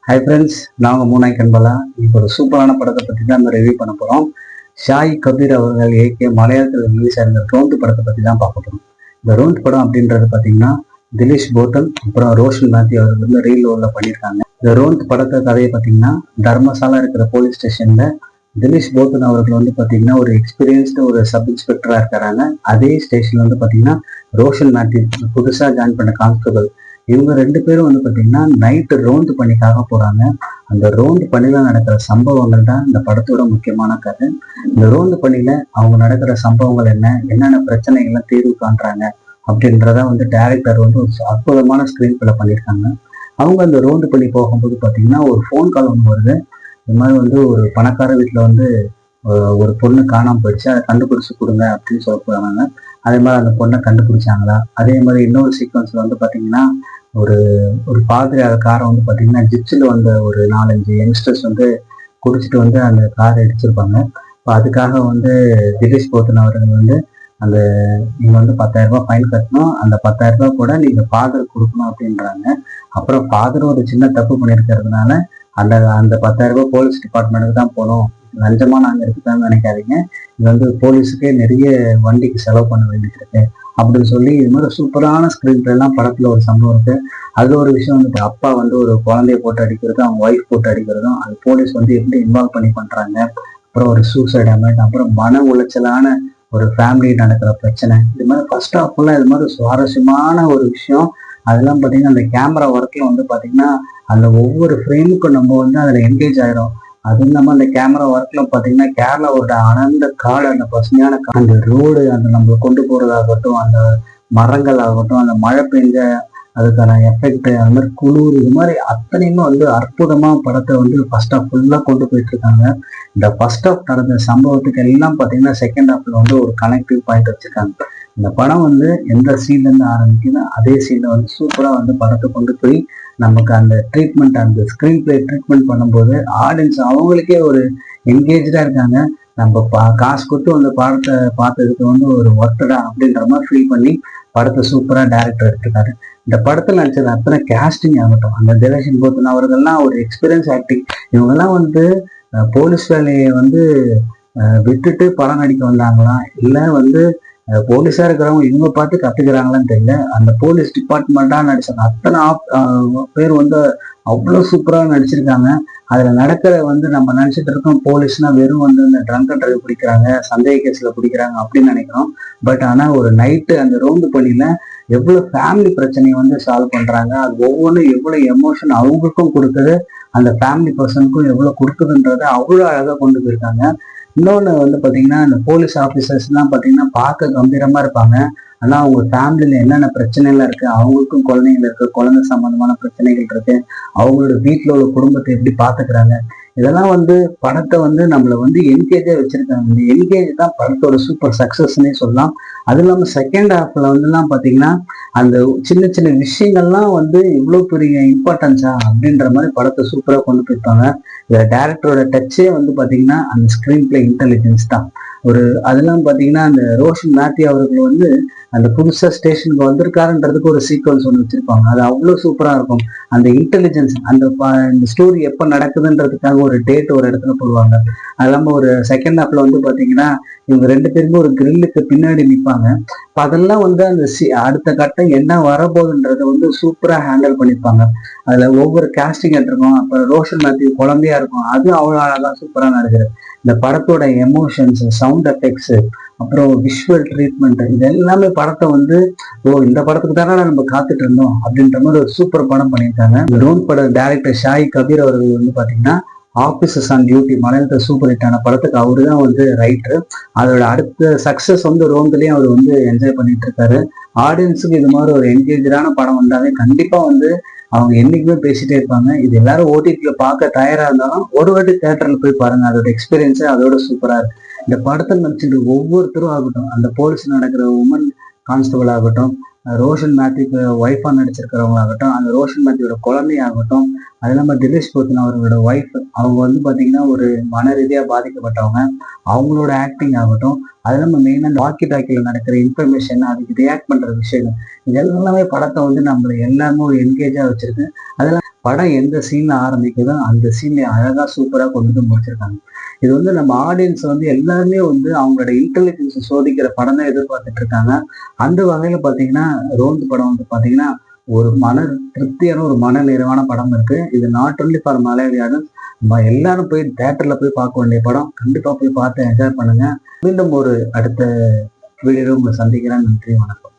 Hi friends, நாங்கள் மூணாய் கண்பலா. இப்போ ஒரு சூப்பரான படத்தை பற்றி தான் நம்ம ரிவ்யூ பண்ண போகிறோம். ஷாய் கபீர் அவர்கள் இயக்கிய மலையாளத்தில் ரிலீஸ் ஆயிருந்த ரோந்த் படத்தை பற்றி தான் பார்க்க போகிறோம். இந்த ரோந்த் படம் அப்படின்றது பார்த்தீங்கன்னா திலீஷ் போத்தன் அப்புறம் ரோஷன் மேத்யூ அவர்கள் வந்து ரீல் ரோலில் பண்ணியிருக்காங்க. இந்த ரோந்த் படத்தை கதையை பார்த்தீங்கன்னா தர்மசாலா இருக்கிற போலீஸ் ஸ்டேஷனில் திலீஷ் போத்தன் அவர்கள் வந்து பார்த்தீங்கன்னா ஒரு எக்ஸ்பீரியன்ஸ்டு ஒரு சப் இன்ஸ்பெக்டராக இருக்கிறாங்க. அதே ஸ்டேஷனில் வந்து பார்த்தீங்கன்னா ரோஷன் மேத்யூ புதுசாக ஜாயின் பண்ண கான்ஸ்டபிள். இவங்க ரெண்டு பேரும் வந்து பார்த்தீங்கன்னா நைட்டு ரோந்து பணிக்காக போறாங்க. அந்த ரோந்து பணியில நடக்கிற சம்பவங்கள் தான் இந்த படத்தோட முக்கியமான கதை. இந்த ரோந்து பணியில அவங்க நடக்கிற சம்பவங்கள் என்னென்ன பிரச்சனைகள்லாம் தீர்வு காண்றாங்க அப்படின்றத வந்து டைரக்டர் வந்து ஒரு அற்புதமான ஸ்கிரீன் பிளே பண்ணியிருக்காங்க. அவங்க அந்த ரோந்து பணி போகும்போது பார்த்தீங்கன்னா ஒரு ஃபோன் கால் ஒன்று வருது. இது மாதிரி வந்து ஒரு பணக்கார வீட்டில் வந்து ஒரு பொண்ணு காணாமல் போயிடுச்சு, அதை கண்டுபிடிச்சு கொடுங்க அப்படின்னு சொல்ல போறாங்க. அதே மாதிரி அந்த பொண்ணை கண்டுபிடிச்சாங்களா? அதே மாதிரி இன்னொரு சீக்வன்ஸ்ல வந்து பார்த்தீங்கன்னா ஒரு ஒரு பாதிரியார் காரை வந்து பார்த்தீங்கன்னா ஜிப்ஸில் வந்த ஒரு 4-5 யங்ஸ்டர்ஸ் வந்து குடிச்சிட்டு வந்து அந்த காரை அடிச்சிருப்பாங்க. இப்போ அதுக்காக வந்து திலீஷ் போத்தன் அவர்கள் வந்து அந்த நீங்கள் வந்து 10,000 ரூபாய் ஃபைன் கட்டணும், அந்த 10,000 ரூபாய் கூட நீங்கள் ஃபாதர் கொடுக்கணும் அப்படின்றாங்க. அப்புறம் ஃபாதர் ஒரு சின்ன தப்பு பண்ணியிருக்கிறதுனால அந்த அந்த 10,000 ரூபாய் போலீஸ் டிபார்ட்மெண்ட்டுக்கு தான் போகணும், லஞ்சமா நாங்கள் இருக்குதான்னு நினைக்காதீங்க, இது வந்து போலீஸுக்கே நிறைய வண்டிக்கு செலவு பண்ண வேண்டியது இருக்கு அப்படின்னு சொல்லி இது மாதிரி சூப்பரான ஸ்கிரீன் பிளேலாம் படத்துல ஒரு சம்பவம் இருக்கு. அதுல ஒரு விஷயம் வந்துட்டு அப்பா வந்து ஒரு குழந்தைய போட்டு அடிக்கிறதும் அவங்க ஒய்ஃப் போட்டு அடிக்கிறதும் அது போலீஸ் வந்து எப்படி இன்வால்வ் பண்ணி பண்றாங்க. அப்புறம் ஒரு சூசைட் அமெண்ட், அப்புறம் மன உளைச்சலான ஒரு ஃபேமிலி நடக்கிற பிரச்சனை, இது மாதிரி ஃபர்ஸ்ட் ஆஃப் ஃபுல்லா இது மாதிரி சுவாரஸ்யமான ஒரு விஷயம். அதெல்லாம் பார்த்தீங்கன்னா அந்த கேமரா ஒர்க்ல வந்து பார்த்தீங்கன்னா அந்த ஒவ்வொரு ஃப்ரேமுக்கும் நம்ம வந்து அதுல என்கேஜ் ஆயிரும். அது இல்லாமல் அந்த கேமரா ஒர்க்ல பார்த்தீங்கன்னா கேரளாவோட அனந்த காடு, அந்த பசுமையான அந்த ரோடு, அந்த நம்மளை கொண்டு போறதாகட்டும், அந்த மரங்கள் ஆகட்டும், அந்த மழை பெஞ்ச அதுக்கான எஃபெக்ட், அது மாதிரி குளிர், இது மாதிரி அத்தனையுமே வந்து அற்புதமா படத்தை வந்து ஃபர்ஸ்ட் ஹாஃப் ஃபுல்லா கொண்டு போயிட்டு இருக்காங்க. இந்த ஃபர்ஸ்ட் ஹாஃப் நடந்த சம்பவத்துக்கு எல்லாம் பார்த்தீங்கன்னா செகண்ட் ஹாஃப்ல வந்து ஒரு கனெக்டிவ் பாயிண்ட் வச்சிருக்காங்க. இந்த படம் வந்து எந்த சீன்ல இருந்து ஆரம்பிக்குதோ அதே சீன்ல வந்து சூப்பரா வந்து படத்தை கொண்டு போய் நமக்கு அந்த ட்ரீட்மெண்ட், அந்த ஸ்கிரீன் பிளே ட்ரீட்மெண்ட் பண்ணும்போது ஆடியன்ஸ் அவங்களுக்கே ஒரு என்கேஜா இருக்காங்க. நம்ம காசு கொடுத்து அந்த படத்தை பார்த்ததுக்கு வந்து ஒரு ஒர்த்தடா அப்படின்ற மாதிரி ஃபீல் பண்ணி படத்தை சூப்பரா டைரக்டர் எடுத்திருக்காரு. இந்த படத்துல நடிச்சது அத்தனை கேஸ்டிங் ஆகட்டும், அந்த திலீஷ் போத்தன் அவர்கள்லாம் ஒரு எக்ஸ்பீரியன்ஸ் ஆக்டிங். இவங்கெல்லாம் வந்து போலீஸ் வேலையை வந்து விட்டுட்டு படம் நடிக்க வந்தாங்களா, இல்லை வந்து போலீஸா இருக்கிறவங்க இவங்க பார்த்து கத்துக்கிறாங்களான்னு தெரியல. அந்த போலீஸ் டிபார்ட்மெண்டா நடிச்சாங்க அத்தனை பேர் வந்து அவ்வளவு சூப்பரா நடிச்சிருக்காங்க. அதுல நடக்கிற வந்து நம்ம நினைச்சிட்டு இருக்கோம் போலீஸ்னா வெறும் வந்து இந்த ட்ரங்க் அண்ட் டிரைவ் பிடிக்கிறாங்க, சந்தேக கேஸ்ல பிடிக்கிறாங்க அப்படின்னு நினைக்கிறோம். பட் ஆனா ஒரு நைட்டு அந்த ரோந்து பணியில எவ்வளவு ஃபேமிலி பிரச்சனையை வந்து சால்வ் பண்றாங்க, அது ஒவ்வொன்றும் எவ்வளவு எமோஷன் அவங்களுக்கும் கொடுக்குது, அந்த ஃபேமிலி பர்சனுக்கும் எவ்வளவு கொடுக்குதுன்றதை அவ்வளவு அழகா கொண்டு போயிருக்காங்க. இன்னொன்று வந்து பார்த்தீங்கன்னா இந்த போலீஸ் ஆஃபீஸர்ஸ்லாம் பார்த்தீங்கன்னா பார்க்க கம்பீரமாக இருப்பாங்க. ஆனால் அவங்க ஃபேமிலியில் என்னென்ன பிரச்சனைலாம் இருக்குது, அவங்களுக்கும் குழந்தைகள் இருக்குது, குழந்தை சம்மந்தமான பிரச்சனைகள் இருக்குது, அவங்களோட வீட்டில் உள்ள குடும்பத்தை எப்படி பார்த்துக்கிறாங்க, இதெல்லாம் வந்து படத்தை வந்து நம்மளை வந்து என்கேஜாக வச்சுருக்காங்க. இந்த என்கேஜ் தான் படத்தோட சூப்பர் சக்ஸஸ்ன்னே சொல்லலாம். அது இல்லாமல் செகண்ட் ஹாஃப்ல வந்துலாம் பார்த்தீங்கன்னா அந்த சின்ன சின்ன விஷயங்கள்லாம் வந்து இவ்வளோ பெரிய இம்பார்ட்டன்ஸா அப்படின்ற மாதிரி படத்தை சூப்பராக கொண்டு போயிருப்பாங்க. இதில் டேரக்டரோட டச்சே வந்து பார்த்தீங்கன்னா அந்த ஸ்க்ரீன் பிளே இன்டெலிஜென்ஸ் தான். அதெல்லாம் பார்த்தீங்கன்னா அந்த ரோஷன் மேத்யூ அவர்கள் வந்து அந்த புதுசாக ஸ்டேஷனுக்கு வந்திருக்காருன்றதுக்கு ஒரு சீக்வன்ஸ் ஒன்று வச்சிருப்பாங்க. அது அவ்வளோ சூப்பராக இருக்கும். அந்த இன்டெலிஜென்ஸ், அந்த ஸ்டோரி எப்போ நடக்குதுன்றதுக்காக ஒரு டேட் ஒரு இடத்துல போடுவாங்க. அது இல்லாமல் ஒரு செகண்ட் ஹாஃப்ல வந்து பார்த்தீங்கன்னா இவங்க ரெண்டு பேருமே ஒரு கிரில்லுக்கு பின்னாடி நிற்பாங்க. அதெல்லாம் வந்து அந்த அடுத்த கட்டம் என்ன வரப்போகுதுன்றத வந்து சூப்பரா ஹேண்டில் பண்ணியிருப்பாங்க. அதுல ஒவ்வொரு கேஸ்டிங் இருக்கும். அப்புறம் ரோஷன் மேத்யூ குழந்தையா இருக்கும், அது அவ்வளோ அழகா சூப்பரா நடக்குது. இந்த படத்தோட எமோஷன்ஸ், சவுண்ட் எஃபெக்ட்ஸ், அப்புறம் விஷுவல் ட்ரீட்மெண்ட், இது எல்லாமே படத்தை வந்து இந்த படத்துக்கு தானே நம்ம காத்துட்டு இருந்தோம் அப்படின்ற மாதிரி ஒரு சூப்பர் படம் பண்ணியிருக்காங்க. இந்த ரோந்த் பட டைரக்டர் ஷாய் கபீர் அவர்கள் வந்து பாத்தீங்கன்னா ஆபீசர்ஸ் ஆன் டியூட்டி மலையாளத்தை சூப்பர் ஹிட்டான படத்துக்கு அவரு தான் வந்து ரைட்டர். அதோட அடுத்த சக்சஸ் வந்து ரோந்த்லயும் அவர் வந்து என்ஜாய் பண்ணிட்டு இருக்காரு. ஆடியன்ஸுக்கு இது மாதிரி ஒரு என்கேஜான படம் வந்தாவே கண்டிப்பா வந்து அவங்க என்னைக்குமே பேசிட்டே இருப்பாங்க. இது எல்லாரும் ஓடிடில பார்க்க தயாரா இருந்தாலும் ஒரு வாட்டி தியேட்டர்ல போய் பாருங்க, அதோட எக்ஸ்பீரியன்ஸ் அதோட சூப்பரா இருக்கு. இந்த படத்தை நடிச்சுட்டு ஒவ்வொருத்தரும் ஆகட்டும், அந்த போலீஸ் நடக்கிற உமன் கான்ஸ்டபிள் ஆகட்டும், ரோஷன் மேத்யூக்கு ஒய்ஃபா நடிச்சிருக்கிறவங்களாகட்டும், அந்த ரோஷன் மேத்யூவோட குழந்தையாகட்டும், அது இல்லாமல் திலீஷ் போத்தன் அவர்களோட ஒய்ஃப், அவங்க வந்து பார்த்தீங்கன்னா ஒரு மன ரீதியாக பாதிக்கப்பட்டவங்க, அவங்களோட ஆக்டிங் ஆகட்டும், அது இல்லாமல் மெயினாக வாக்கி டாக்கியில் நடக்கிற இன்ஃபர்மேஷன், அதுக்கு ரியாக்ட் பண்ணுற விஷயங்கள், இது எல்லாமே படத்தை வந்து நம்மளை எல்லாமே ஒரு என்கேஜாக வச்சிருக்கு. அதெல்லாம் படம் எந்த சீன்ல ஆரம்பிக்குதோ அந்த சீன்ல அழகா சூப்பரா கொண்டு வந்து முடிச்சிருக்காங்க. இது வந்து நம்ம ஆடியன்ஸ் வந்து எல்லாருமே வந்து அவங்களோட இன்டெலிஜென்ஸ் சோதிக்கிற படம் தான் எதிர்பார்த்துட்டு இருக்காங்க. அந்த வகையில பாத்தீங்கன்னா ரோந்து படம் வந்து பாத்தீங்கன்னா ஒரு திருப்தியான ஒரு மன நிறைவான படம் இருக்கு. இது நாட் ஒன்லி ஃபார் மலையாளியானு நம்ம எல்லாரும் போய் தியேட்டர்ல போய் பார்க்க வேண்டிய படம். கண்டிப்பா போய் பார்த்து என்ஜாய் பண்ணுங்க. மீண்டும் ஒரு அடுத்த வீடியோவில் உங்களை சந்திக்கிறேன். நன்றி, வணக்கம்.